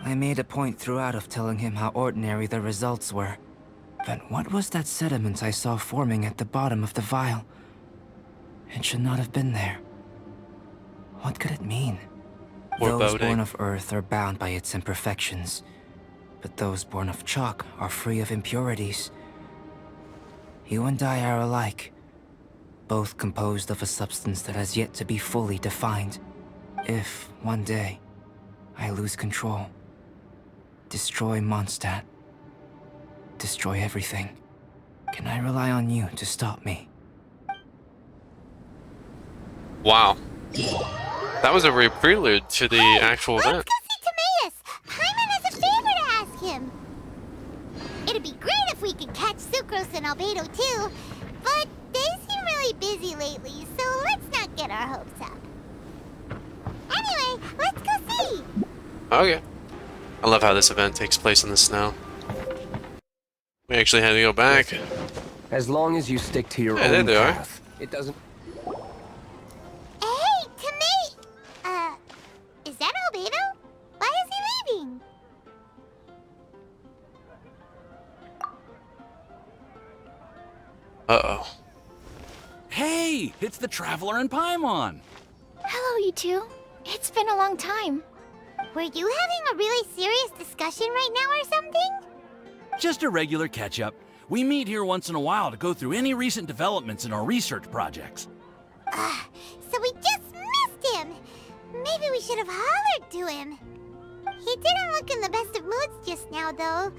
I made a point throughout of telling him how ordinary the results were. But what was that sediment I saw forming at the bottom of the vial? It should not have been there. What could it mean? Those born of Earth are bound by its imperfections, but those born of chalk are free of impurities. You and I are alike, both composed of a substance that has yet to be fully defined. If, one day, I lose control, destroy Mondstadt, destroy everything, can I rely on you to stop me? Wow. That was a real prelude to the actual event. Let's go see Timaeus! Paimon has a favor to ask him! It'd be great if we could catch Sucrose and Albedo too, but they seem really busy lately, so let's not get our hopes up. Anyway, let's go see! Okay. I love how this event takes place in the snow. We actually had to go back. As long as you stick to your Yeah, there own they are. path, it doesn't... Hey, Timaeus! Is that Albedo? Why is he leaving? Uh-oh. Hey, it's the Traveler and Paimon. Hello, you two. It's been a long time. Were you having a really serious discussion right now or something? Just a regular catch-up. We meet here once in a while to go through any recent developments in our research projects. So we just missed him! Maybe we should have hollered to him. He didn't look in the best of moods just now, though.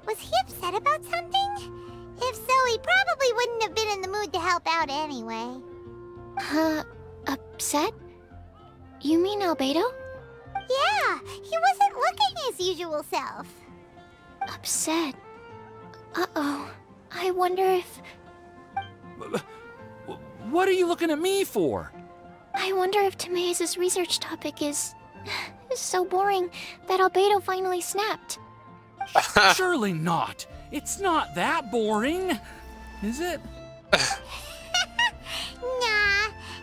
Was he upset about something? If so, he probably wouldn't have been in the mood to help out anyway. Upset? You mean Albedo? Yeah, he wasn't looking his usual self. Upset. Uh-oh. I wonder if... What are you looking at me for? I wonder if Timaeus' research topic is so boring that Albedo finally snapped. Surely not. It's not that boring, is it? Nah.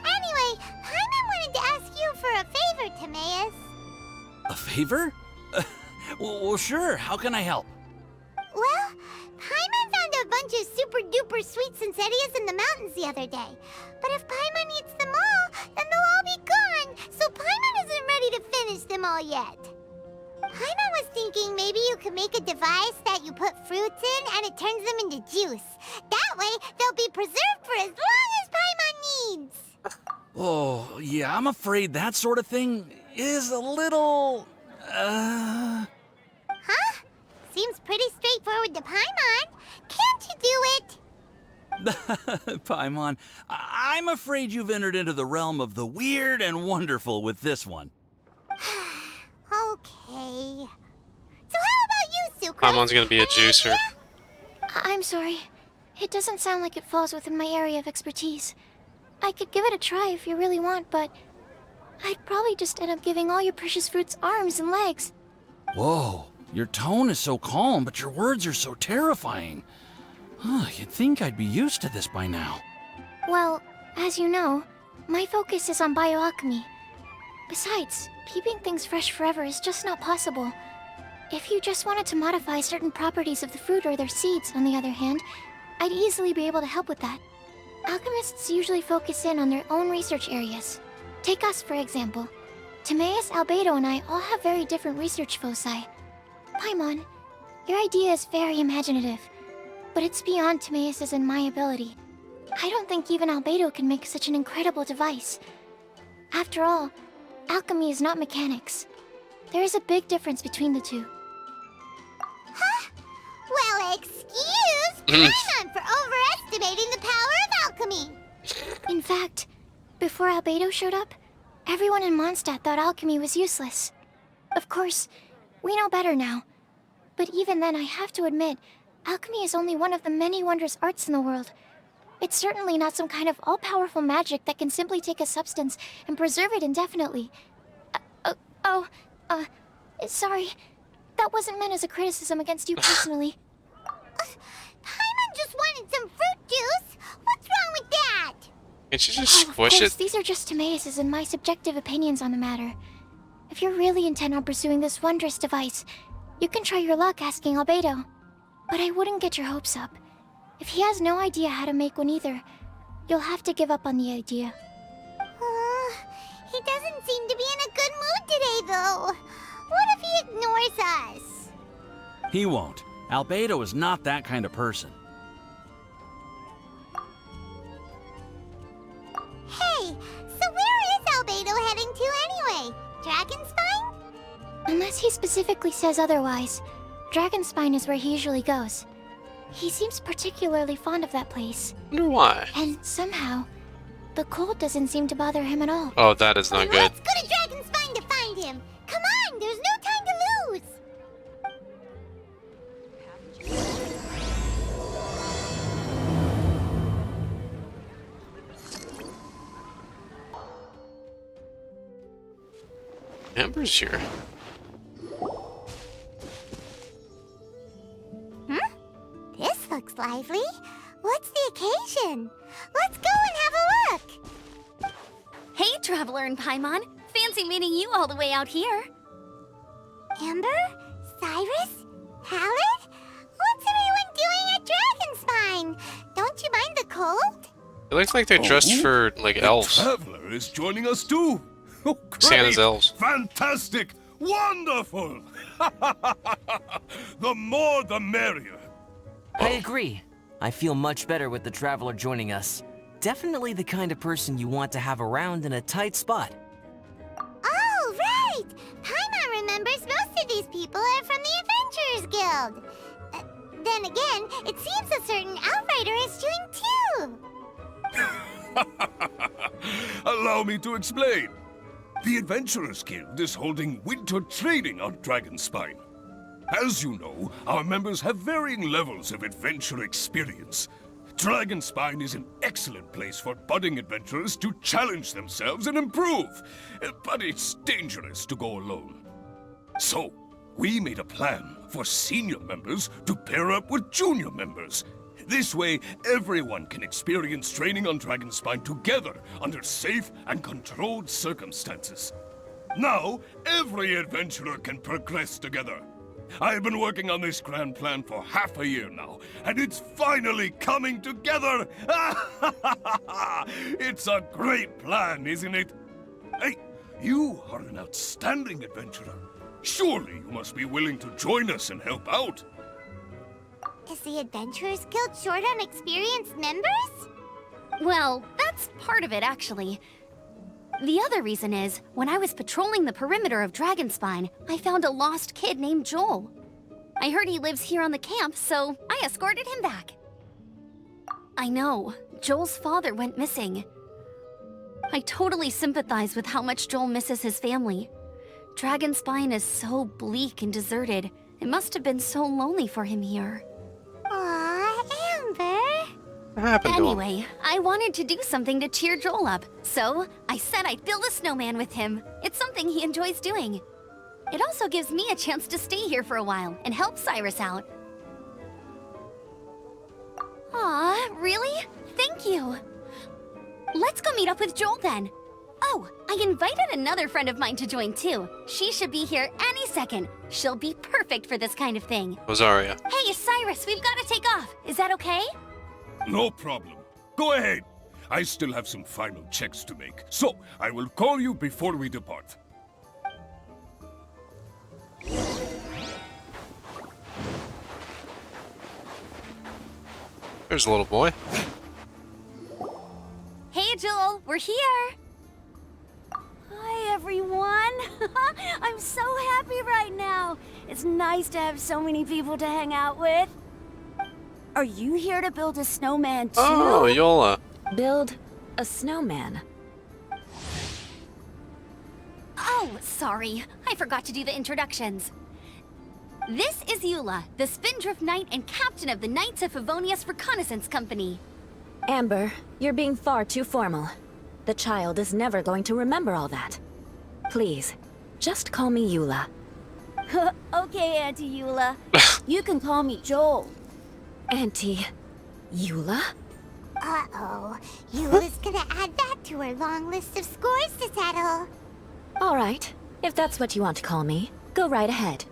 Anyway, Paimon wanted to ask you for a favor, Timaeus. A favor? Well, sure. How can I help? Well, Paimon found a bunch of super-duper sweet Sincerias in the mountains the other day. But if Paimon eats them all, then they'll all be gone, so Paimon isn't ready to finish them all yet. Paimon was thinking maybe you could make a device that you put fruits in and it turns them into juice. That way, they'll be preserved for as long as Paimon needs. Oh, yeah, I'm afraid that sort of thing is a little... Huh? Seems pretty straightforward to Paimon. Can't you do it? Paimon, I'm afraid you've entered into the realm of the weird and wonderful with this one. Okay. So how about you, Sucrose? Paimon's gonna be a juicer. I'm sorry. It doesn't sound like it falls within my area of expertise. I could give it a try if you really want, but I'd probably just end up giving all your precious fruits arms and legs. Whoa, your tone is so calm, but your words are so terrifying. You'd think I'd be used to this by now. Well, as you know, my focus is on bioalchemy. Besides, keeping things fresh forever is just not possible. If you just wanted to modify certain properties of the fruit or their seeds, on the other hand, I'd easily be able to help with that. Alchemists usually focus in on their own research areas. Take us, for example. Timaeus, Albedo, and I all have very different research foci. Paimon, your idea is very imaginative, but it's beyond Timaeus' and my ability. I don't think even Albedo can make such an incredible device. After all, alchemy is not mechanics. There is a big difference between the two. Huh? Well, excuse Paimon for overestimating the power of alchemy. In fact, before Albedo showed up, everyone in Mondstadt thought alchemy was useless. Of course, we know better now. But even then, I have to admit, alchemy is only one of the many wondrous arts in the world. It's certainly not some kind of all-powerful magic that can simply take a substance and preserve it indefinitely. Sorry. That wasn't meant as a criticism against you personally. Paimon just wanted some fruit juice. What's wrong with that? Can't you just Of squish course, it? these are just Timaeus' and my subjective opinions on the matter. If you're really intent on pursuing this wondrous device, you can try your luck asking Albedo. But I wouldn't get your hopes up. If he has no idea how to make one either, you'll have to give up on the idea. He doesn't seem to be in a good mood today, though. What if he ignores us? He won't. Albedo is not that kind of person. Hey, so where is Albedo heading to anyway? Dragonspine? Unless he specifically says otherwise, Dragonspine is where he usually goes. He seems particularly fond of that place. Wonder why. And somehow, the cold doesn't seem to bother him at all. Oh, that is not good. Let's go to Dragonspine to find him. Come on, there's no time to lose. Amber's here. This looks lively. What's the occasion? Let's go and have a look. Hey, Traveler and Paimon. Fancy meeting you all the way out here. Amber? Cyrus? Halid? What's everyone doing at Dragonspine? Don't you mind the cold? It looks like they're dressed for, like, elves. Traveler is joining us too. Oh, great. Santa's elves. Fantastic! Wonderful! The more the merrier. I agree. I feel much better with the Traveler joining us. Definitely the kind of person you want to have around in a tight spot. Oh, right! Paimon remembers most of these people are from the Adventurers Guild. Then again, it seems a certain outrider is doing too. Allow me to explain. The Adventurers Guild is holding winter training on Dragonspine. As you know, our members have varying levels of adventure experience. Dragonspine is an excellent place for budding adventurers to challenge themselves and improve, but it's dangerous to go alone. So, we made a plan for senior members to pair up with junior members. This way, everyone can experience training on Dragonspine together under safe and controlled circumstances. Now, every adventurer can progress together. I've been working on this grand plan for half a year now, and it's finally coming together! It's a great plan, isn't it? Hey, you are an outstanding adventurer. Surely you must be willing to join us and help out. Is the Adventurers Guild short on experienced members? Well, that's part of it, actually. The other reason is, when I was patrolling the perimeter of Dragonspine, I found a lost kid named Joel. I heard he lives here on the camp, so I escorted him back. I know, Joel's father went missing. I totally sympathize with how much Joel misses his family. Dragonspine is so bleak and deserted. It must have been so lonely for him here. Aw, Amber. What happened to him? Anyway, I wanted to do something to cheer Joel up, so I said I'd build a snowman with him. It's something he enjoys doing. It also gives me a chance to stay here for a while and help Cyrus out. Aw, really? Thank you. Let's go meet up with Joel then. Oh, I invited another friend of mine to join too. She should be here any second. She'll be perfect for this kind of thing. Rosaria. Hey, Cyrus, we've got to take off. Is that okay? No problem. Go ahead. I still have some final checks to make, so I will call you before we depart. There's a little boy. Hey, Joel, we're here. Hi, everyone. I'm so happy right now. It's nice to have so many people to hang out with. Are you here to build a snowman too? Oh, Yola. Build a snowman. Oh, sorry. I forgot to do the introductions. This is Eula, the Spindrift Knight and captain of the Knights of Favonius Reconnaissance Company. Amber, you're being far too formal. The child is never going to remember all that. Please, just call me Eula. Okay, Auntie Eula. You can call me Joel. Auntie Eula? Uh-oh. Eula's gonna add that to her long list of scores to settle. All right, If that's what you want to call me, go right ahead.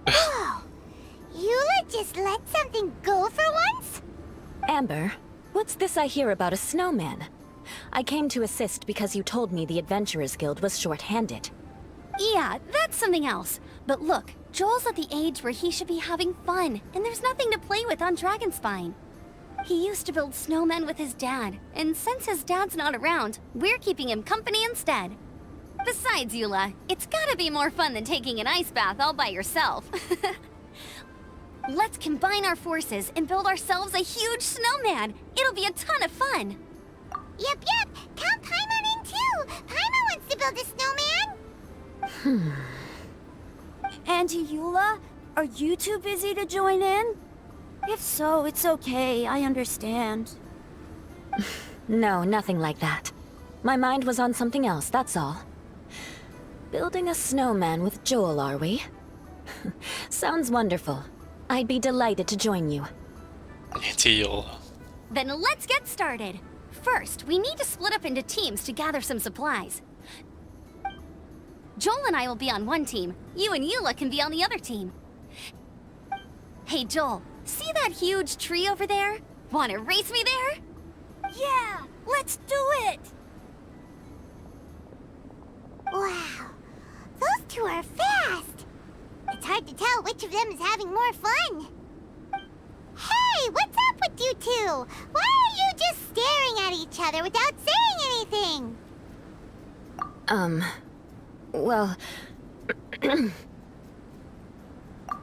Whoa! Eula just let something go for once? Amber, what's this I hear about a snowman? I came to assist because you told me the Adventurers Guild was short-handed. Yeah, that's something else. But look, Joel's at the age where he should be having fun, and there's nothing to play with on Dragonspine. He used to build snowmen with his dad, and since his dad's not around, we're keeping him company instead. Besides, Eula, it's gotta be more fun than taking an ice bath all by yourself. Let's combine our forces and build ourselves a huge snowman. It'll be a ton of fun. Yep. Count Paimon in too. Paimon wants to build a snowman. Auntie Eula, are you too busy to join in? If so, it's okay. I understand. No, nothing like that. My mind was on something else, that's all. Building a snowman with Joel, are we? Sounds wonderful. I'd be delighted to join you. Teal. Then let's get started. First, we need to split up into teams to gather some supplies. Joel and I will be on one team. You and Eula can be on the other team. Hey, Joel, see that huge tree over there? Wanna race me there? Yeah, let's do it! Wow, those two are fast. It's hard to tell which of them is having more fun. Hey, what's up with you two? Why are you just staring at each other without saying anything? Well...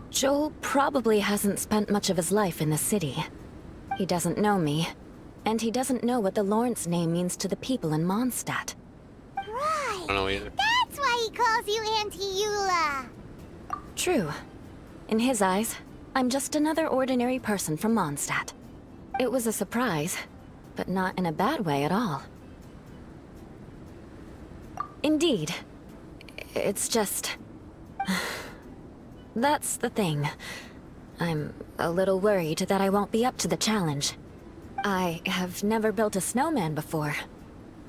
Joel probably hasn't spent much of his life in the city. He doesn't know me, and he doesn't know what the Lawrence name means to the people in Mondstadt. Right. I don't know either. That's why he calls you Auntie Eula. True. In his eyes, I'm just another ordinary person from Mondstadt. It was a surprise, but not in a bad way at all. Indeed. It's just... That's the thing. I'm a little worried that I won't be up to the challenge. I have never built a snowman before.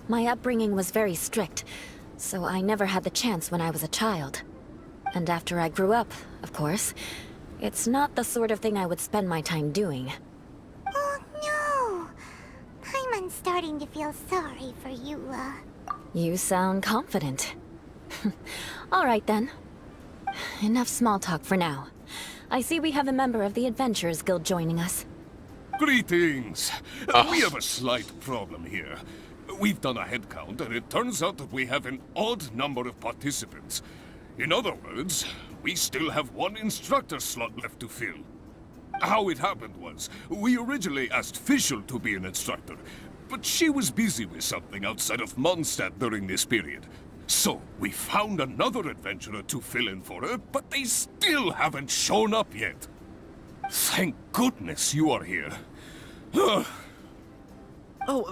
My upbringing was very strict, so I never had the chance when I was a child. And after I grew up, of course, it's not the sort of thing I would spend my time doing. Oh no! Paimon's starting to feel sorry for Eula. You sound confident. All right then. Enough small talk for now. I see we have a member of the Adventurers Guild joining us. Greetings. We have a slight problem here. We've done a head count, and it turns out that we have an odd number of participants. In other words, we still have one instructor slot left to fill. How it happened was, we originally asked Fischl to be an instructor, but she was busy with something outside of Mondstadt during this period. So, we found another adventurer to fill in for her, but they still haven't shown up yet. Thank goodness you are here. Oh,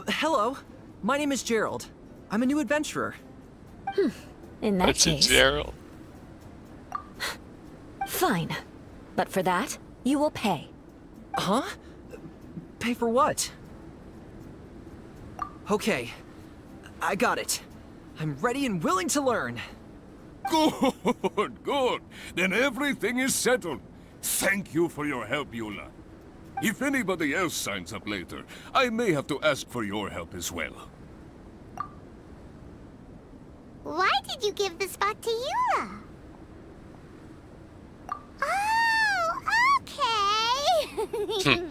hello. My name is Gerald. I'm a new adventurer. In that That's case... Gerald. Fine. But for that, you will pay. Huh? Pay for what? Okay. I got it. I'm ready and willing to learn. Good. Then everything is settled. Thank you for your help, Eula. If anybody else signs up later, I may have to ask for your help as well. Why did you give the spot to Eula? Oh, okay. You're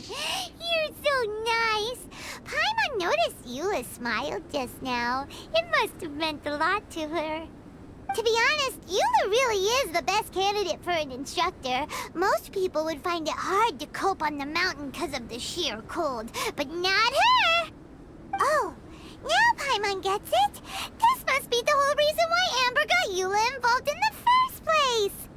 so nice. Paimon noticed Eula smiled just now. It must have meant a lot to her. To be honest, Eula really is the best candidate for an instructor. Most people would find it hard to cope on the mountain because of the sheer cold, but not her! Oh, now Paimon gets it. This must be the whole reason why Amber got Eula involved in the first place.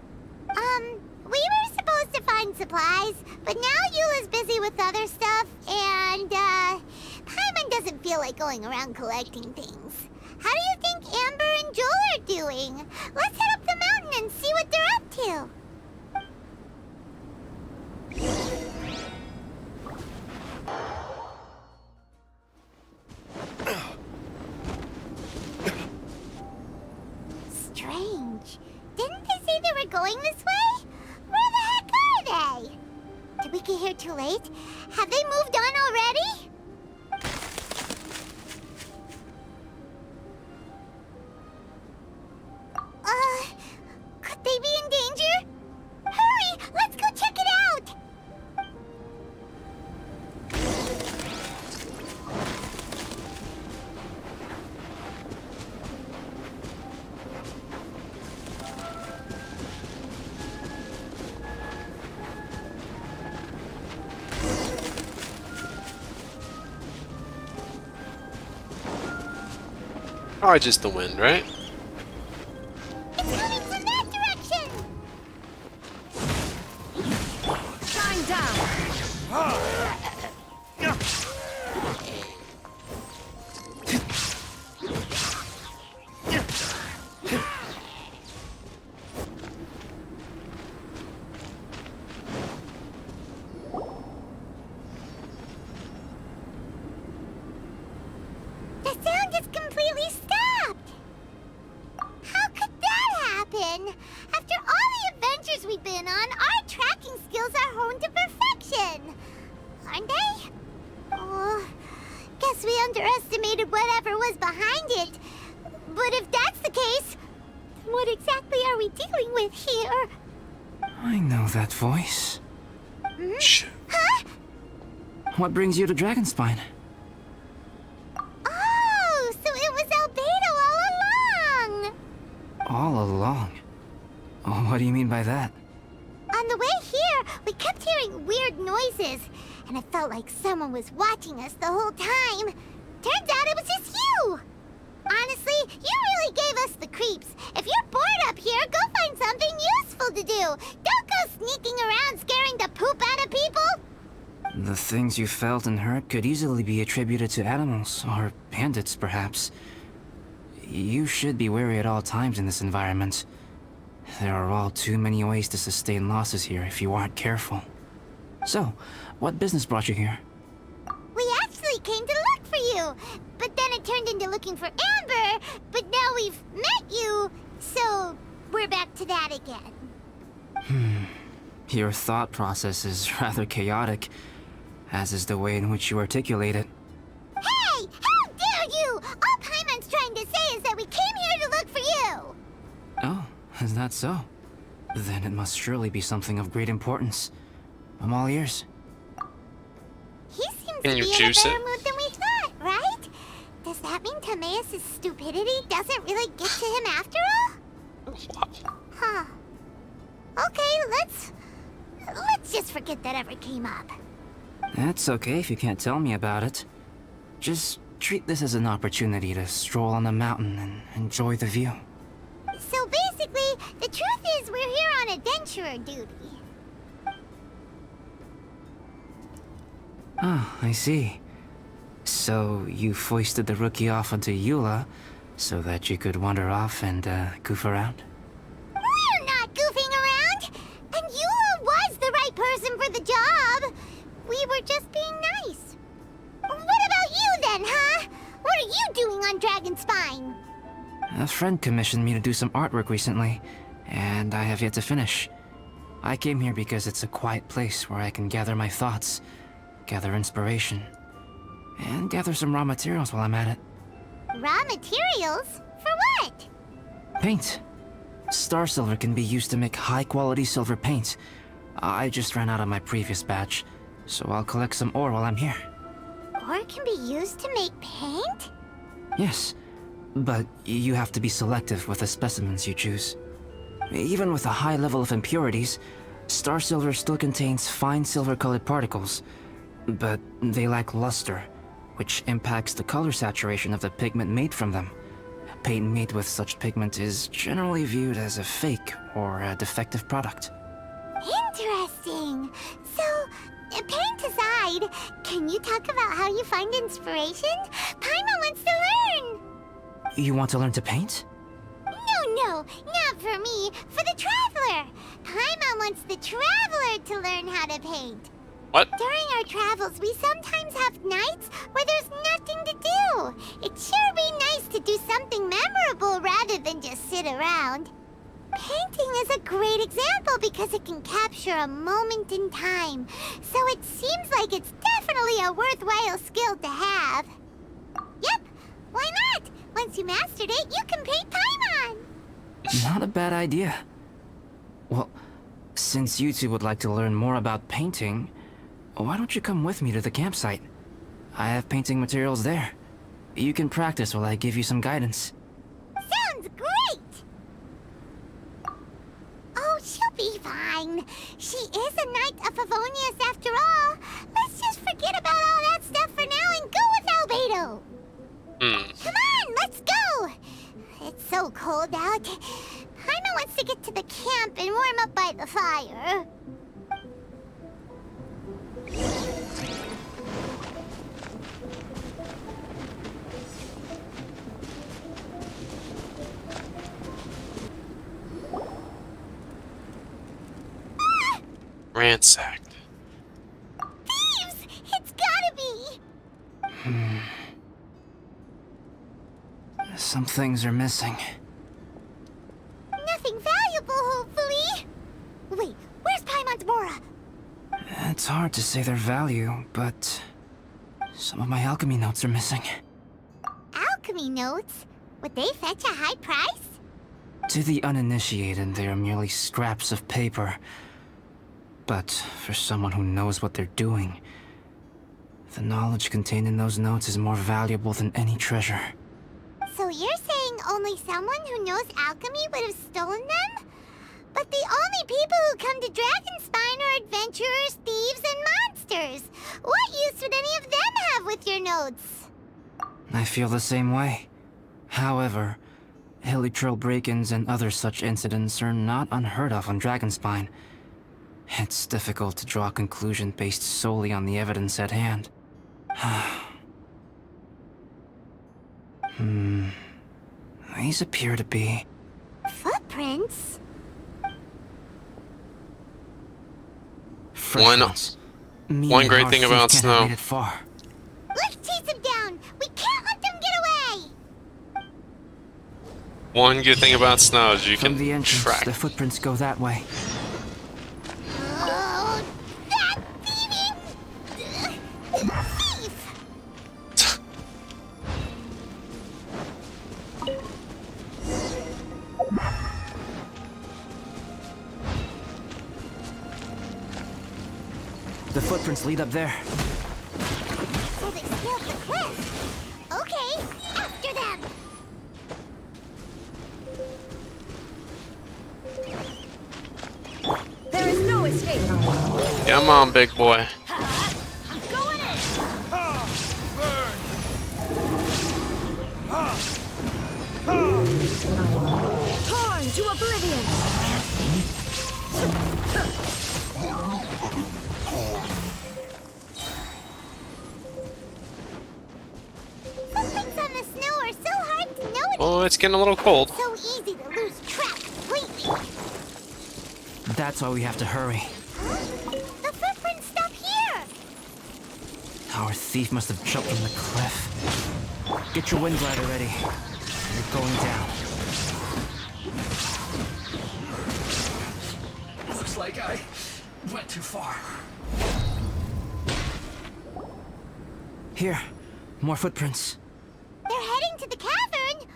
We were supposed to find supplies, but now Eula's busy with other stuff, and, Paimon doesn't feel like going around collecting things. How do you think Amber and Joel are doing? Let's head up the mountain and see what they're up to. Strange. they say they were going this way? Where the heck are they? Did we get here too late? Have they moved on already? Could they be in danger? Hurry! Let's go check it out! Probably just the wind, right? It's coming from that direction! Shine down! The sound is completely stopped! How could that happen? After all the adventures we've been on, our tracking skills are honed to perfection! Aren't they? Oh, guess we underestimated whatever was behind it. But if that's the case, then what exactly are we dealing with here? I know that voice. Shh. Huh? What brings you to Dragonspine? Oh, so it was albedo all along! All along? Oh, what do you mean by that? On the way here, we kept hearing weird noises, and it felt like someone was watching us the whole time. Turns out it was just you! Honestly, you really gave us the creeps. If you're bored up here, go find something useful to do. Don't go sneaking around scaring the poop out of people! The things you felt and heard could easily be attributed to animals, or bandits, perhaps. You should be wary at all times in this environment. There are all too many ways to sustain losses here if you aren't careful. So, what business brought you here? We actually came to look for you, but then it turned into looking for Amber, but now we've met you, so we're back to that again. Your thought process is rather chaotic, as is the way in which you articulate it. Hey! How dare you! All Paimon's trying to say is that we came here to look for you! Oh, is that so? Then it must surely be something of great importance. I'm all ears. He seems Can to you be in a juice better it? mood than we thought, right? Does that mean Timaeus' stupidity doesn't really get to him after all? Huh. Okay, let's just forget that ever came up. That's okay if you can't tell me about it. Just treat this as an opportunity to stroll on the mountain and enjoy the view. So basically, the truth is we're here on adventurer duty. Oh, I see. So you foisted the rookie off onto Eula so that you could wander off and goof around? We're not goofing around! And Eula was the right person for the job! We were just being nice. What about you then, huh? What are you doing on Dragonspine? A friend commissioned me to do some artwork recently, and I have yet to finish. I came here because it's a quiet place where I can gather my thoughts, gather inspiration, and gather some raw materials while I'm at it. Raw materials? For what? Paint. Star silver can be used to make high-quality silver paint. I just ran out of my previous batch, so I'll collect some ore while I'm here. Ore can be used to make paint? Yes, but you have to be selective with the specimens you choose. Even with a high level of impurities, star silver still contains fine silver-colored particles, but they lack luster, which impacts the color saturation of the pigment made from them. Paint made with such pigment is generally viewed as a fake or a defective product. Interesting. So, paint aside, can you talk about how you find inspiration? Paimon wants to learn! You want to learn to paint? No, not for me. For the Traveler. Paimon wants the Traveler to learn how to paint. What? During our travels, we sometimes have nights where there's nothing to do. It'd sure be nice to do something memorable rather than just sit around. Painting is a great example because it can capture a moment in time. So it seems like it's definitely a worthwhile skill to have. Yep, why not? Once you mastered it, you can paint Paimon. Not a bad idea. Well, since you two would like to learn more about painting, why don't you come with me to the campsite? I have painting materials there. You can practice while I give you some guidance. Sounds great! Oh, she'll be fine. She is a Knight of Favonius after all. Let's just forget about all that stuff for now and go with albedo. Come on, let's go! It's so cold out. Paimon wants to get to the camp and warm up by the fire. Ransacked. Thieves! It's gotta be! Some things are missing. Nothing valuable, hopefully. Wait, where's Paimon's Bora? It's hard to say their value, but some of my alchemy notes are missing. Alchemy notes? Would they fetch a high price? To the uninitiated, they are merely scraps of paper. But for someone who knows what they're doing, the knowledge contained in those notes is more valuable than any treasure. So you're saying only someone who knows alchemy would have stolen them? But the only people who come to Dragonspine are adventurers, thieves, and monsters. What use would any of them have with your notes? I feel the same way. However, hilly trail break-ins and other such incidents are not unheard of on Dragonspine. It's difficult to draw a conclusion based solely on the evidence at hand. These appear to be... Footprints? One great thing about snow. Let's chase them down! We can't let them get away! One good thing about snow is you From can the entrance, track. the footprints go that way. Oh, that thieving... thief! The footprints lead up there. So they scaled the cliff. Okay, after them! There is no escape. Come on, big boy. Going in. Torn to oblivion. Footprints on the snow are so hard to notice. Oh, it's getting a little cold. So easy to lose track completely. That's why we have to hurry. Huh? The footprints stop here. Our thief must have jumped from the cliff. Get your wind glider ready. You're going down. Looks like I went too far. Here, more footprints. They're heading to the cavern.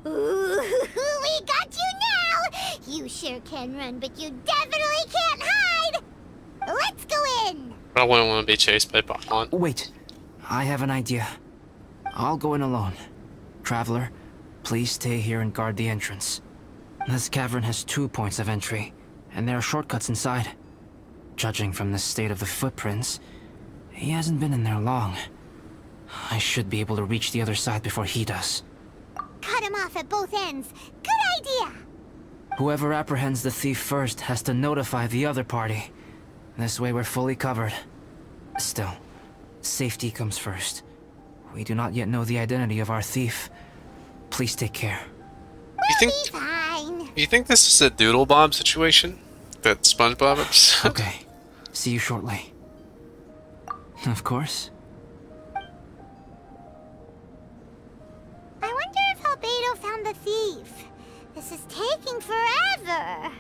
Ooh, we got you now. You sure can run, but you definitely can't hide. Let's go in. I wouldn't want to be chased by Pokemon. Wait, I have an idea. I'll go in alone. Traveler, please stay here and guard the entrance. This cavern has 2 points of entry, and there are shortcuts inside. Judging from the state of the footprints, he hasn't been in there long. I should be able to reach the other side before he does. Cut him off at both ends. Good idea. Whoever apprehends the thief first has to notify the other party. This way we're fully covered. Still, safety comes first. We do not yet know the identity of our thief. Please take care. You Be fine. think this is a Doodlebob situation? That SpongeBob episode? Okay. See you shortly. Of course. I wonder if albedo found the thief. The This is taking forever.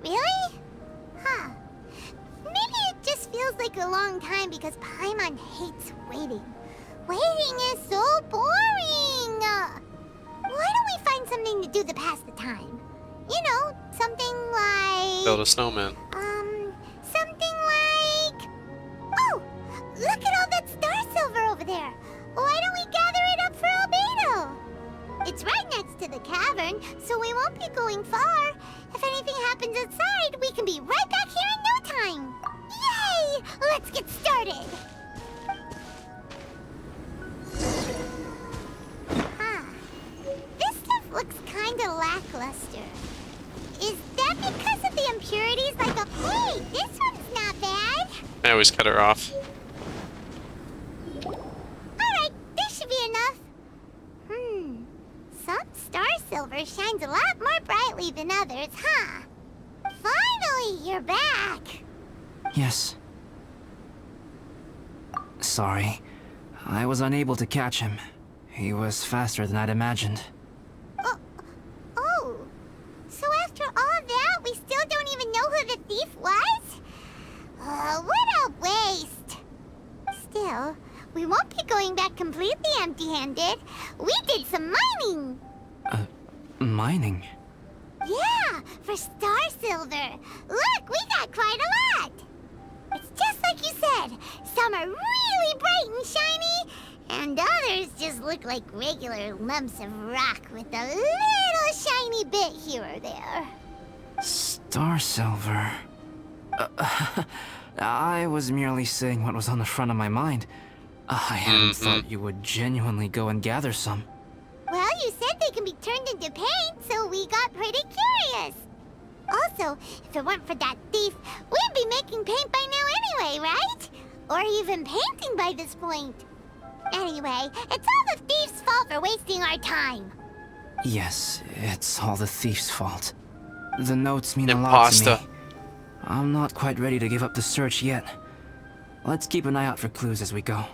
Really? Huh. Maybe it just feels like a long time because Paimon hates waiting. Waiting is so boring. Why don't we find something to do to pass the time? You know, something like... Build a snowman. Something like... Oh! Look at all that star silver over there! Why don't we gather it up for albedo? It's right next to the cavern, so we won't be going far. If anything happens outside, we can be right back here in no time. Yay! Let's get started! Huh. This stuff looks kinda lackluster. Is that because of the impurities? Like a... Wait, this one's not bad. I always cut her off. Alright, this should be enough. Some star silver shines a lot more brightly than others, huh? Finally, you're back. Yes. Sorry. I was unable to catch him. He was faster than I'd imagined. Oh. So after all that, we still don't even know who the thief was? What a waste. Still, we won't be going back completely empty-handed. We did some mining. Mining? Yeah, for star silver. Look, we got quite a lot. It's just like you said. Some are really bright and shiny, and others just look like regular lumps of rock with a little shiny bit here or there. Star silver. I was merely saying what was on the front of my mind. I hadn't thought you would genuinely go and gather some. Well, you said they can be turned into paint, so we got pretty curious. Also, if it weren't for that thief, we'd be making paint by now anyway, right? Or even painting by this point. Anyway, it's all the thief's fault for wasting our time. Yes, it's all the thief's fault. The notes mean a lot to me. I'm not quite ready to give up the search yet. Let's keep an eye out for clues as we go.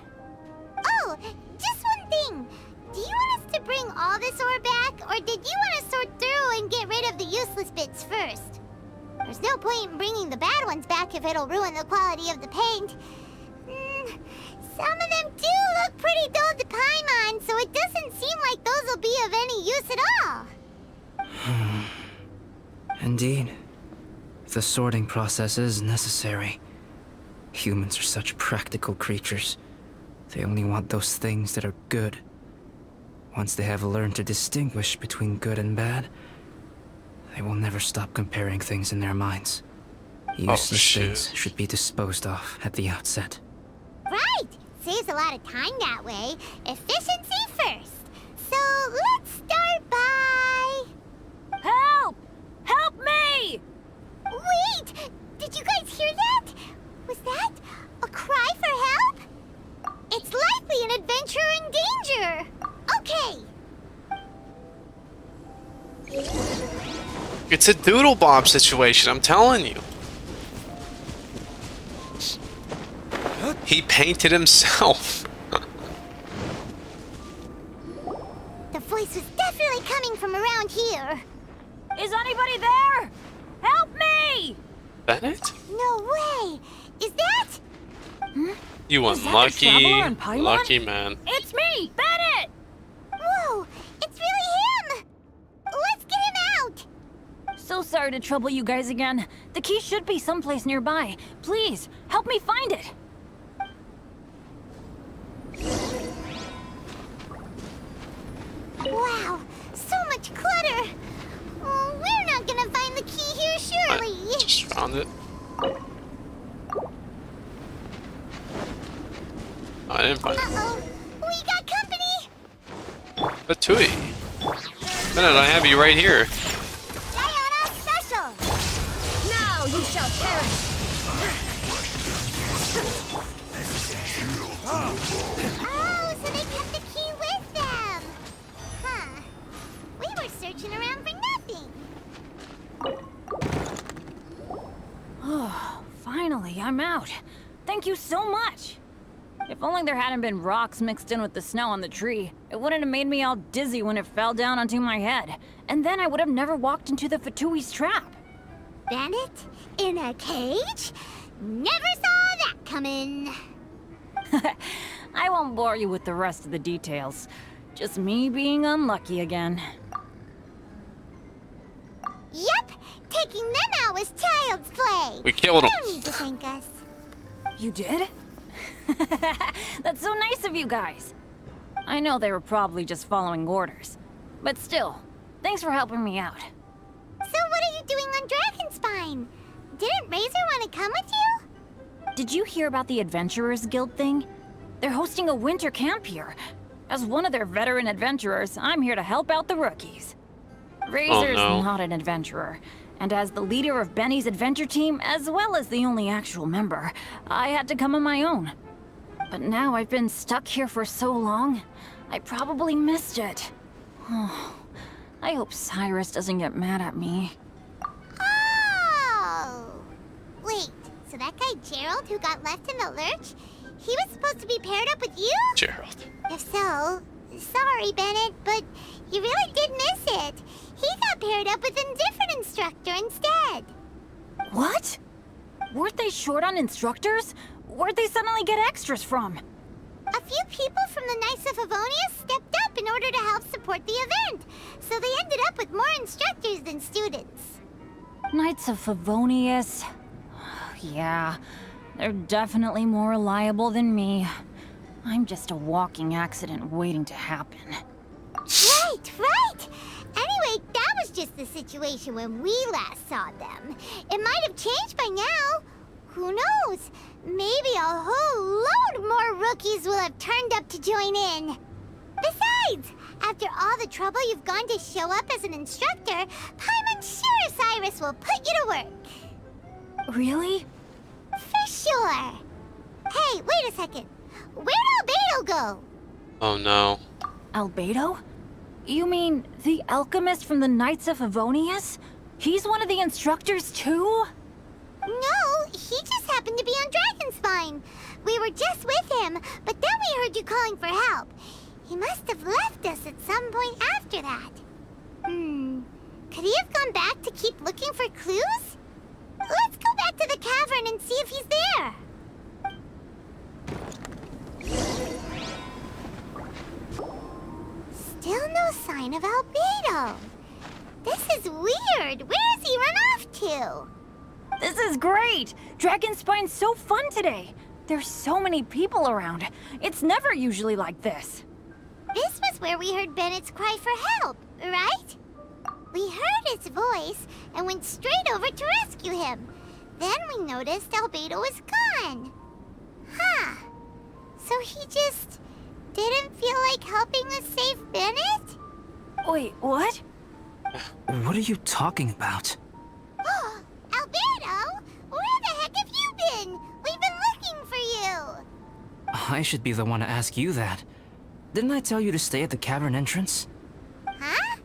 Oh, just one thing. Do you want us to bring all this ore back, or did you want to sort through and get rid of the useless bits first? There's no point in bringing the bad ones back if it'll ruin the quality of the paint. Some of them do look pretty dull to Paimon, so it doesn't seem like those will be of any use at all. Indeed. The sorting process is necessary. Humans are such practical creatures. They only want those things that are good. Once they have learned to distinguish between good and bad, they will never stop comparing things in their minds. Useless things should be disposed of at the outset. Right! Saves a lot of time that way. Efficiency first. So let's start by... Help! Help me! Wait! Did you guys hear that? Was that a cry for help? It's likely an adventurer in danger. Okay. It's a Doodlebob situation, I'm telling you. He painted himself. The voice was definitely coming from around here. Is anybody there? Help me! Bennett? No way! Is that... You unlucky, lucky man. It's me, Bennett! Whoa! It's really him! Let's get him out! So sorry to trouble you guys again. The key should be someplace nearby. Please, help me find it. Wow, so much clutter! Oh, we're not gonna find the key here, surely! I just found it. I didn't find it. Uh-oh, we got company! But Tui. Bennett, I have you right here. Diana Special! Now you shall perish! Oh, so they kept the key with them! Huh. We were searching around for nothing! Oh, finally, I'm out. Thank you so much. If only there hadn't been rocks mixed in with the snow on the tree, It wouldn't have made me all dizzy when it fell down onto my head. And then I would have never walked into the Fatui's trap. Bennett? In a cage? Never saw that coming. I won't bore you with the rest of the details. Just me being unlucky again. Yep, taking them out was child's play. We killed him. You don't need to thank us. You did? That's so nice of you guys. I know they were probably just following orders. But still, thanks for helping me out. So what are you doing on Dragonspine? Didn't Razor want to come with you? Did you hear about the Adventurers Guild thing? They're hosting a winter camp here. As one of their veteran adventurers, I'm here to help out the rookies. Razor's not an adventurer, and as the leader of Benny's adventure team, as well as the only actual member, I had to come on my own. But now I've been stuck here for so long, I probably missed it. Oh, I hope Cyrus doesn't get mad at me. Oh! Wait, so that guy Gerald who got left in the lurch, he was supposed to be paired up with you? Gerald. If so, sorry, Bennett, but you really did miss it. He got paired up with a different instructor instead. What? Weren't they short on instructors? Where'd they suddenly get extras from? A few people from the Knights of Avonia stepped up in order to help support the event, so they ended up with more instructors than students. Knights of Favonius. Yeah, they're definitely more reliable than me. I'm just a walking accident waiting to happen. Right! Anyway, that was just the situation when we last saw them. It might have changed by now. Who knows? Maybe a whole load more rookies will have turned up to join in. Besides, after all the trouble you've gone to show up as an instructor, Paimon's sure Cyrus will put you to work. Really? For sure. Hey, wait a second. Where'd Albedo go? Oh no. Albedo? You mean the alchemist from the Knights of Favonius? He's one of the instructors too? No, he just happened to be on Dragonspine. We were just with him, but then we heard you calling for help. He must have left us at some point after that. Could he have gone back to keep looking for clues? Let's go back to the cavern and see if he's there. Still no sign of Albedo. This is weird. Where has he run off to? This is great! Dragonspine's so fun today! There's so many people around. It's never usually like this. This was where we heard Bennett's cry for help, right? We heard his voice and went straight over to rescue him. Then we noticed Albedo was gone. Huh. So he just didn't feel like helping us save Bennett? Wait, what? What are you talking about? Oh, Albedo! Where the heck have you been? We've been looking for you! I should be the one to ask you that. Didn't I tell you to stay at the cavern entrance? Huh?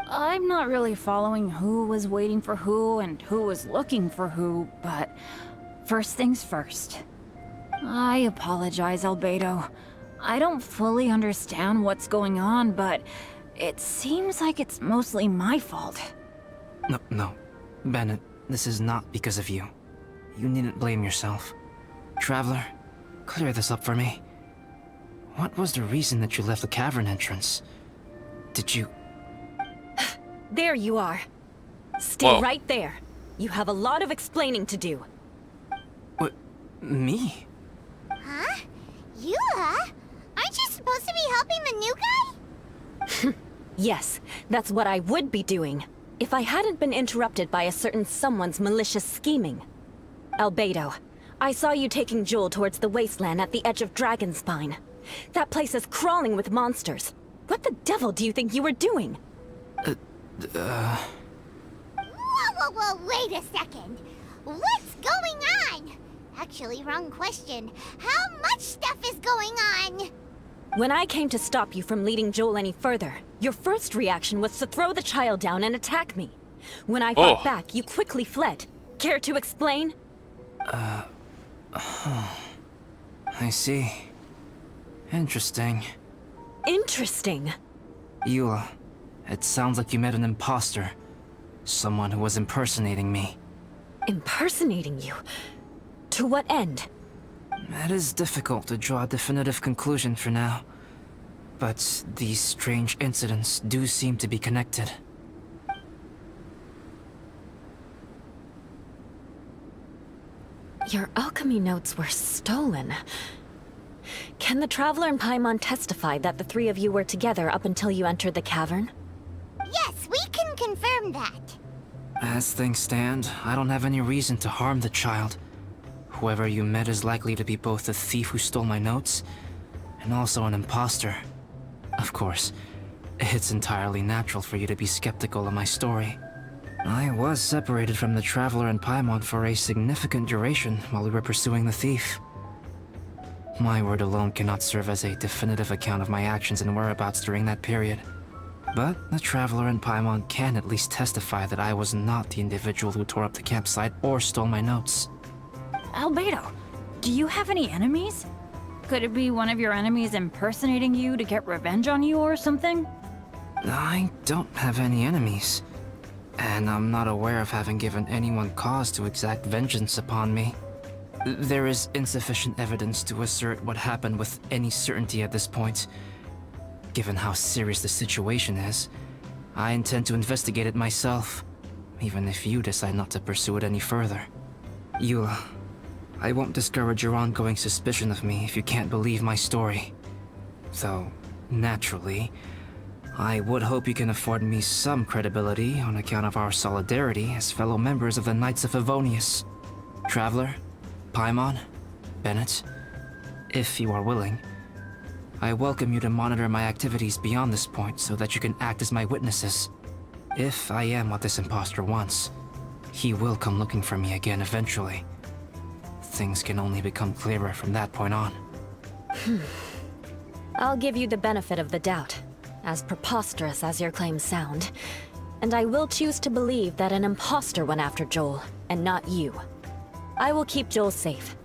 I'm not really following who was waiting for who and who was looking for who, but first things first. I apologize, Albedo. I don't fully understand what's going on, but it seems like it's mostly my fault. No. Bennett, this is not because of you. You needn't blame yourself. Traveler, clear this up for me. What was the reason that you left the cavern entrance? Did you... There you are. Stay right there. You have a lot of explaining to do. What? Me? Huh? Eula? Aren't you supposed to be helping the new guy? Yes, that's what I would be doing, if I hadn't been interrupted by a certain someone's malicious scheming. Albedo, I saw you taking Joel towards the wasteland at the edge of Dragonspine. That place is crawling with monsters. What the devil do you think you were doing? Whoa, wait a second. What's going on? Actually, wrong question. How much stuff is going on? When I came to stop you from leading Joel any further, your first reaction was to throw the child down and attack me. When I fought back, you quickly fled. Care to explain? I see. Interesting. Interesting. Eula, it sounds like you met an imposter. Someone who was impersonating me. Impersonating you? To what end? It is difficult to draw a definitive conclusion for now. But these strange incidents do seem to be connected. Your alchemy notes were stolen. Can the Traveler and Paimon testify that the three of you were together up until you entered the cavern? Yes, we can confirm that. As things stand, I don't have any reason to harm the child. Whoever you met is likely to be both the thief who stole my notes, and also an imposter. Of course, it's entirely natural for you to be skeptical of my story. I was separated from the Traveler and Paimon for a significant duration while we were pursuing the thief. My word alone cannot serve as a definitive account of my actions and whereabouts during that period. But the Traveler and Paimon can at least testify that I was not the individual who tore up the campsite or stole my notes. Albedo, do you have any enemies? Could it be one of your enemies impersonating you to get revenge on you or something? I don't have any enemies. And I'm not aware of having given anyone cause to exact vengeance upon me. There is insufficient evidence to assert what happened with any certainty at this point. Given how serious the situation is, I intend to investigate it myself, even if you decide not to pursue it any further. Eula, I won't discourage your ongoing suspicion of me if you can't believe my story. Though, naturally, I would hope you can afford me some credibility on account of our solidarity as fellow members of the Knights of Favonius. Traveler, Paimon, Bennett, if you are willing, I welcome you to monitor my activities beyond this point so that you can act as my witnesses. If I am what this imposter wants, he will come looking for me again eventually. Things can only become clearer from that point on. I'll give you the benefit of the doubt, as preposterous as your claims sound. And I will choose to believe that an imposter went after Joel, and not you. I will keep Joel safe.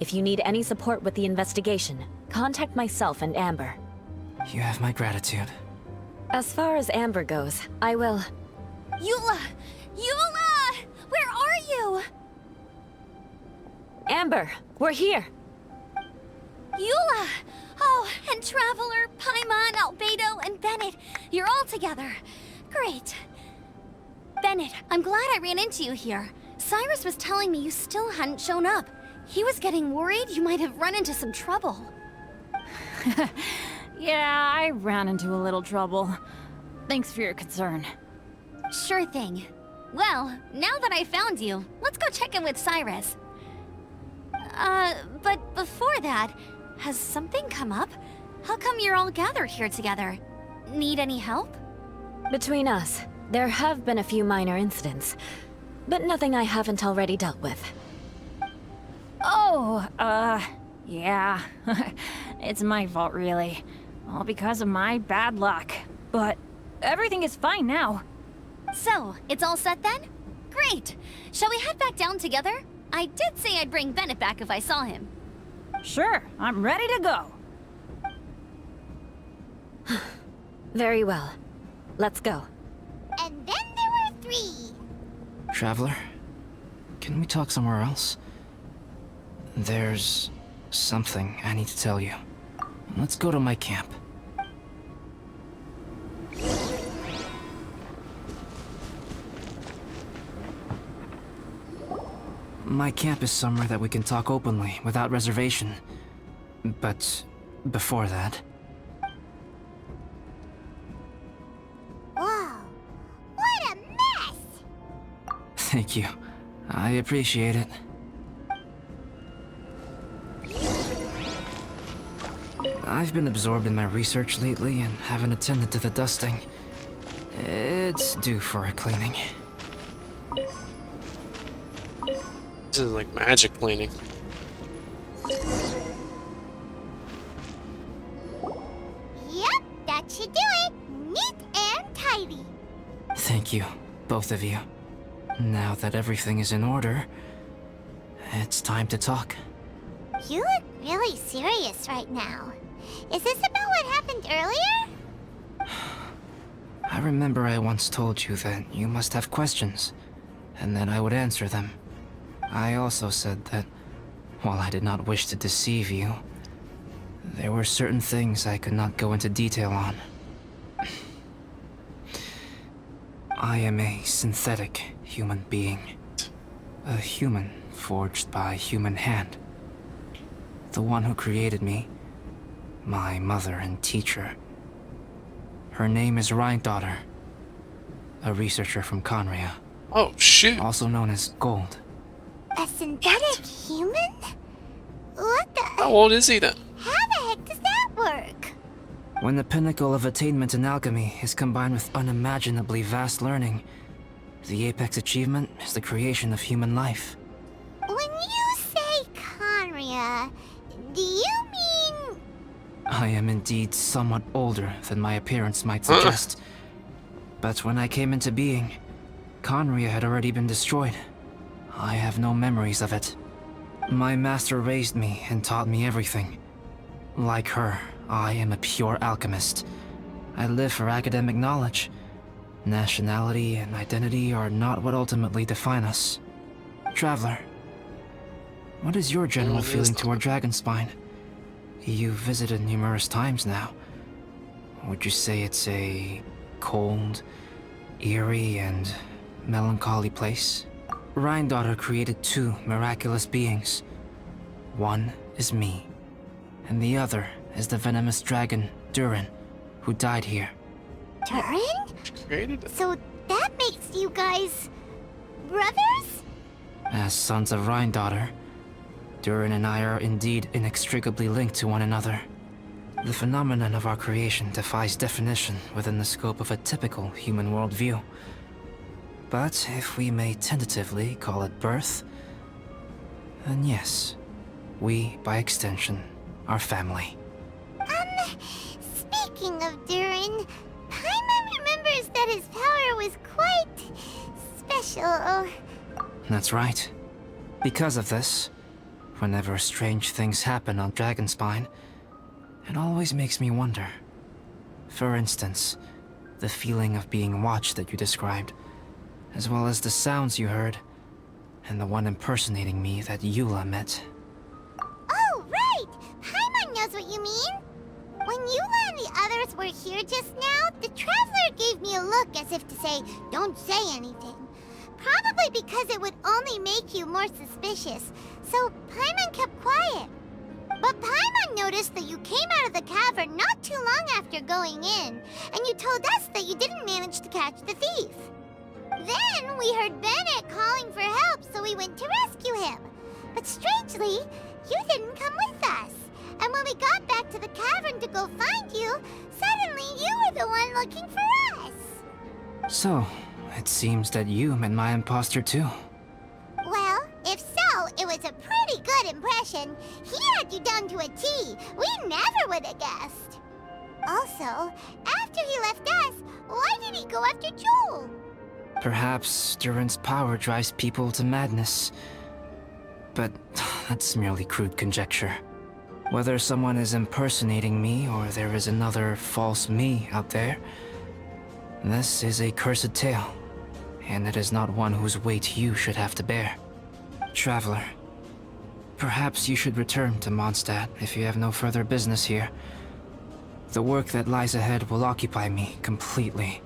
If you need any support with the investigation, contact myself and Amber. You have my gratitude. As far as Amber goes, I will... Eula! Eula! Where are you? Amber, we're here! Eula! Oh, and Traveler, Paimon, Albedo, and Bennett. You're all together. Great. Bennett, I'm glad I ran into you here. Cyrus was telling me you still hadn't shown up. He was getting worried you might have run into some trouble. Yeah, I ran into a little trouble. Thanks for your concern. Sure thing. Well, now that I found you, let's go check in with Cyrus. But before that, has something come up? How come you're all gathered here together? Need any help? Between us, there have been a few minor incidents, but nothing I haven't already dealt with. Oh, yeah. It's my fault, really. All because of my bad luck. But everything is fine now. So, it's all set then? Great! Shall we head back down together? I did say I'd bring Bennett back if I saw him. Sure, I'm ready to go. Very well. Let's go. And then there were 3. Traveler, can we talk somewhere else? There's something I need to tell you. Let's go to my camp. My camp is somewhere that we can talk openly, without reservation. But before that... Whoa! What a mess! Thank you. I appreciate it. I've been absorbed in my research lately and haven't attended to the dusting. It's due for a cleaning. This is like magic cleaning. Yep, that should do it. Neat and tidy. Thank you, both of you. Now that everything is in order, it's time to talk. You look really serious right now. Is this about what happened happened earlier? I remember I once told you that you must have questions, and that I would answer them. I also said that, while I did not wish to deceive you, there were certain things I could not go into detail on. I am a synthetic human being. A human forged by human hand. The one who created me, my mother and teacher. Her name is Rhyndaughter, a researcher from Conria. Oh, shit. Also known as Gold. A synthetic human? What the? How old is he then? How the heck does that work? When the pinnacle of attainment in alchemy is combined with unimaginably vast learning, the apex achievement is the creation of human life. When you say Conria, do you mean... I am indeed somewhat older than my appearance might suggest. But when I came into being, Conria had already been destroyed. I have no memories of it. My master raised me and taught me everything. Like her, I am a pure alchemist. I live for academic knowledge. Nationality and identity are not what ultimately define us. Traveler, what is your general feeling toward Dragonspine? You've visited numerous times now. Would you say it's a cold, eerie, and melancholy place? Rhyndaughter created two miraculous beings. One is me, and the other is the venomous dragon, Durin, who died here. Durin? Created? So that makes you guys... brothers? As sons of Rhyndaughter, Durin and I are indeed inextricably linked to one another. The phenomenon of our creation defies definition within the scope of a typical human worldview. But if we may tentatively call it birth, then yes, we, by extension, are family. Speaking of Durin, Paimon remembers that his power was quite... special. That's right. Because of this, whenever strange things happen on Dragonspine, it always makes me wonder. For instance, the feeling of being watched that you described, as well as the sounds you heard, and the one impersonating me that Eula met. Oh, right! Paimon knows what you mean! When Eula and the others were here just now, the Traveler gave me a look as if to say, don't say anything. Probably because it would only make you more suspicious, so Paimon kept quiet. But Paimon noticed that you came out of the cavern not too long after going in, and you told us that you didn't manage to catch the thief. Then we heard Bennett calling for help, so we went to rescue him. But strangely, you didn't come with us. And when we got back to the cavern to go find you, suddenly you were the one looking for us. So, it seems that you met my imposter too. Well, if so, it was a pretty good impression. He had you down to a T. We never would have guessed. Also, after he left us, why did he go after Joel? Perhaps Durin's power drives people to madness. But that's merely crude conjecture. Whether someone is impersonating me or there is another false me out there, this is a cursed tale, and it is not one whose weight you should have to bear. Traveler, perhaps you should return to Mondstadt if you have no further business here. The work that lies ahead will occupy me completely.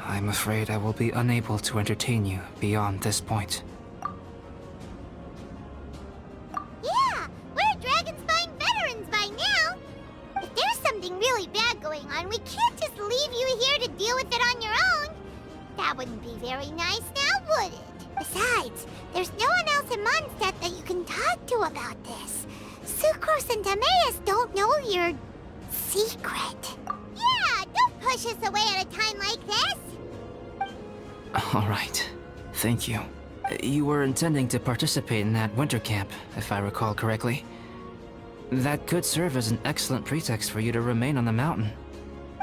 I'm afraid I will be unable to entertain you beyond this point. Yeah, we're Dragonspine veterans by now. If there's something really bad going on, we can't just leave you here to deal with it on your own. That wouldn't be very nice now, would it? Besides, there's no one else in Mondstadt that you can talk to about this. Sucrose and Timaeus don't know your secret. Yeah, don't push us away at a time like this. All right. Thank you. You were intending to participate in that winter camp, if I recall correctly. That could serve as an excellent pretext for you to remain on the mountain.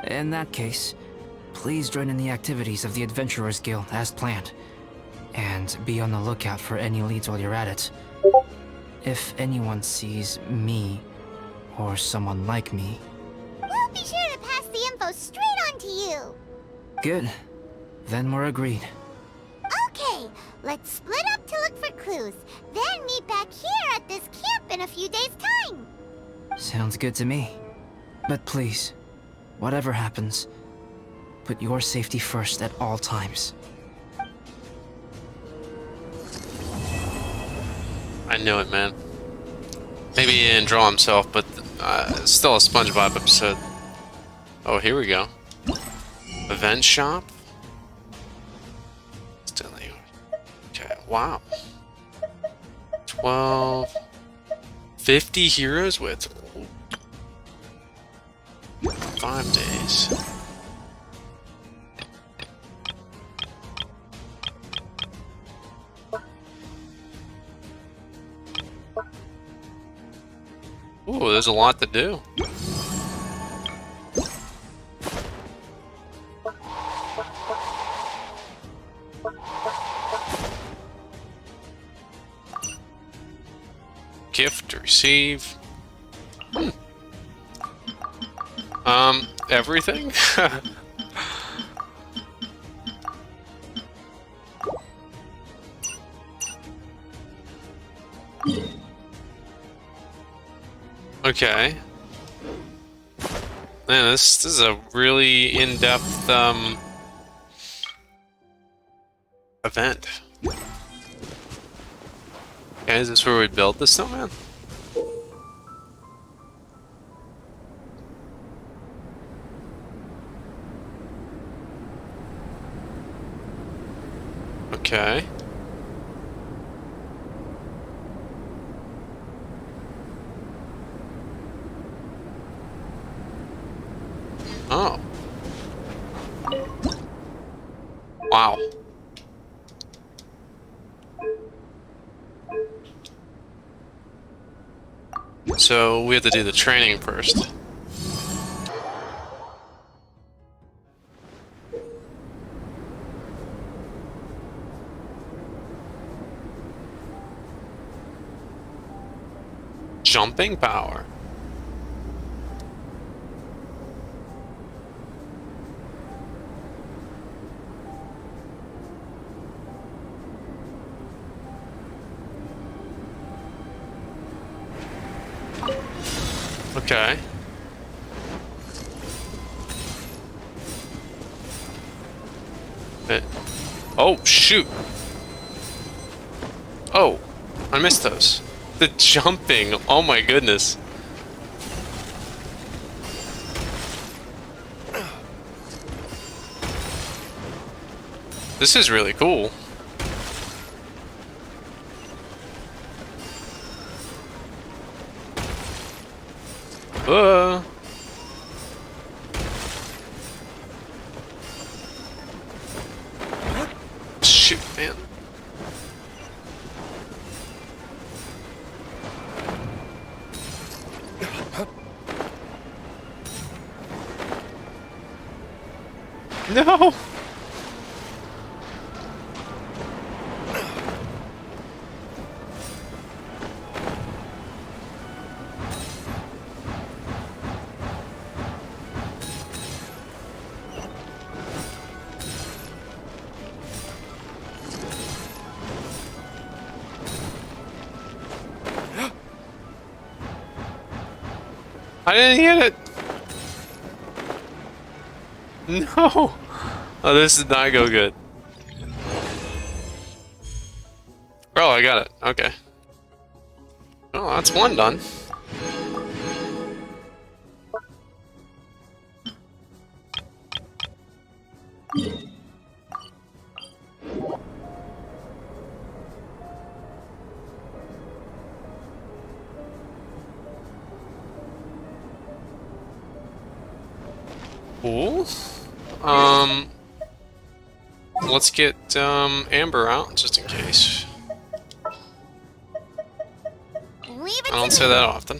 In that case, please join in the activities of the Adventurers Guild as planned. And be on the lookout for any leads while you're at it. If anyone sees me, or someone like me, you. Good. Then we're agreed. Okay, let's split up to look for clues, then meet back here at this camp in a few days' time. Sounds good to me. But please, whatever happens, put your safety first at all times. I knew it, man. Maybe he didn't draw himself, but still a SpongeBob episode. Oh, here we go. Event shop? Still okay, wow. 12... 50 heroes with 5 days. Ooh, there's a lot to do. Gift to receive. Everything? Okay. Man, this is a really in-depth event. Okay, is this where we build the snowman? Okay. Oh. Wow. So we have to do the training first. Jumping power. Okay. Oh, shoot. Oh, I missed those. The jumping. Oh my goodness. This is really cool. Shoot, man. No. I didn't hit it. No. Oh, this did not go good. Oh, I got it. Okay. Oh, that's one done. Cool. Let's get Amber out just in case. I don't say that often.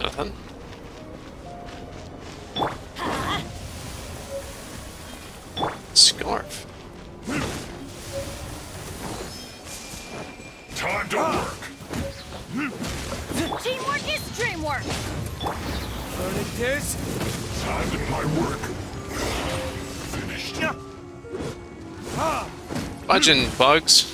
Nothing. Scarf. Time to work. Teamwork is dreamwork. Learn it this. Time in my work. Finished. Fudging bugs.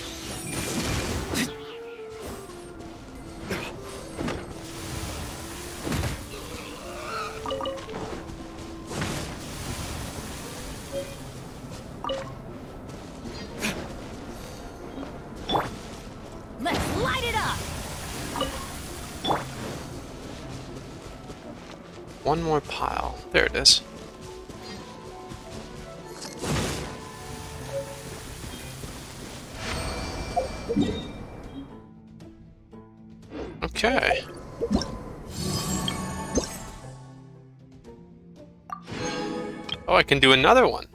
Let's light it up. One more pile. There it is. Okay. Oh, I can do another one.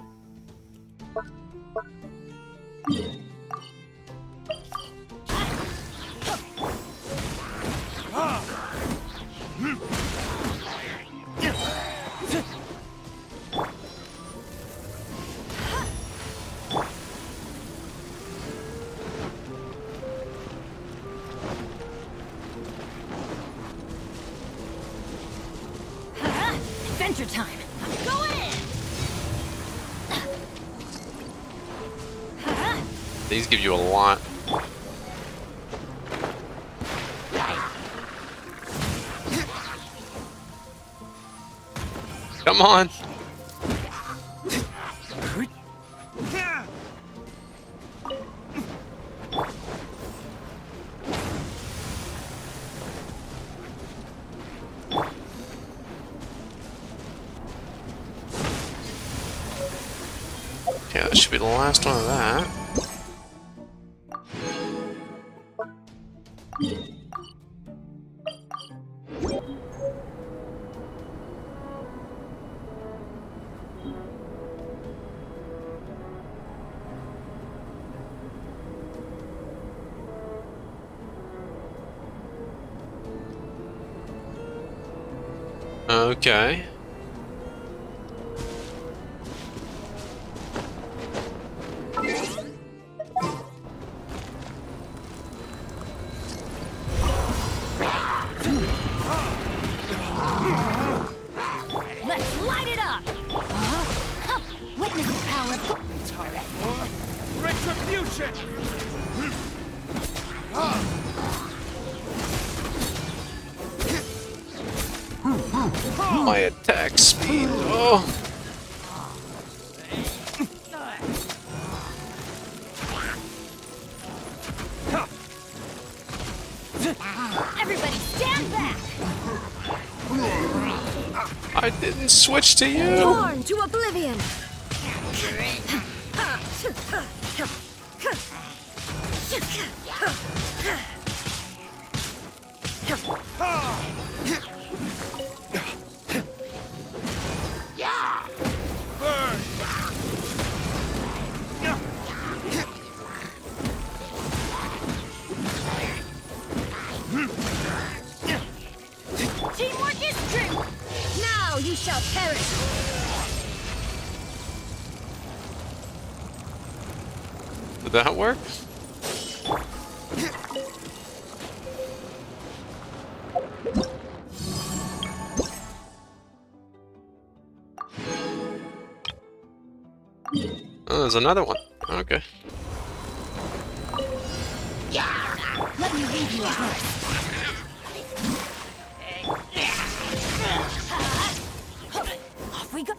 Adventure time. I'm going in. These give you a lot. Come on. Okay, that should be the last one of that. Okay. Let's light it up. Witness the power of Retribution! My attack speed. Oh. Everybody stand back. I didn't switch to you. Torn to oblivion. Teamwork is dreamwork. Now you shall perish. Did that work? Oh, there's another one. Okay. Let me leave you at this. Off we go.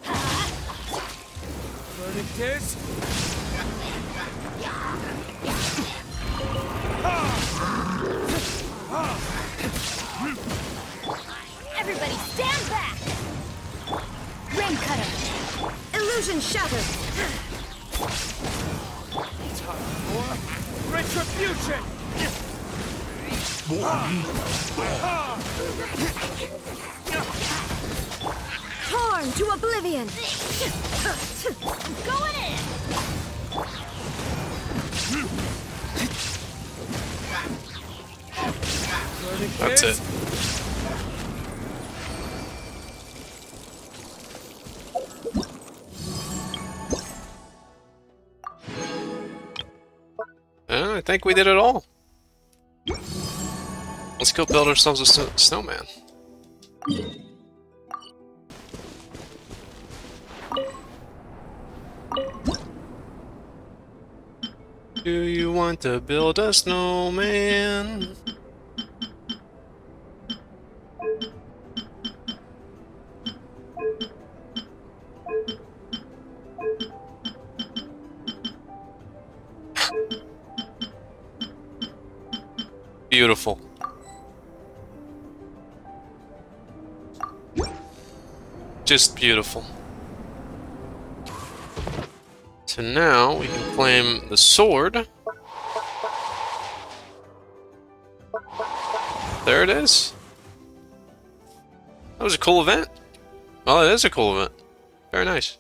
Learn it this. Everybody stand back. Rain cutter. Illusion shattered. Retribution! Torn to oblivion. Going in. That's it. I think we did it all. Let's go build ourselves a snowman. Do you want to build a snowman? Beautiful. Just beautiful. So now we can claim the sword. There it is. That was a cool event. Well, it is a cool event. Very nice.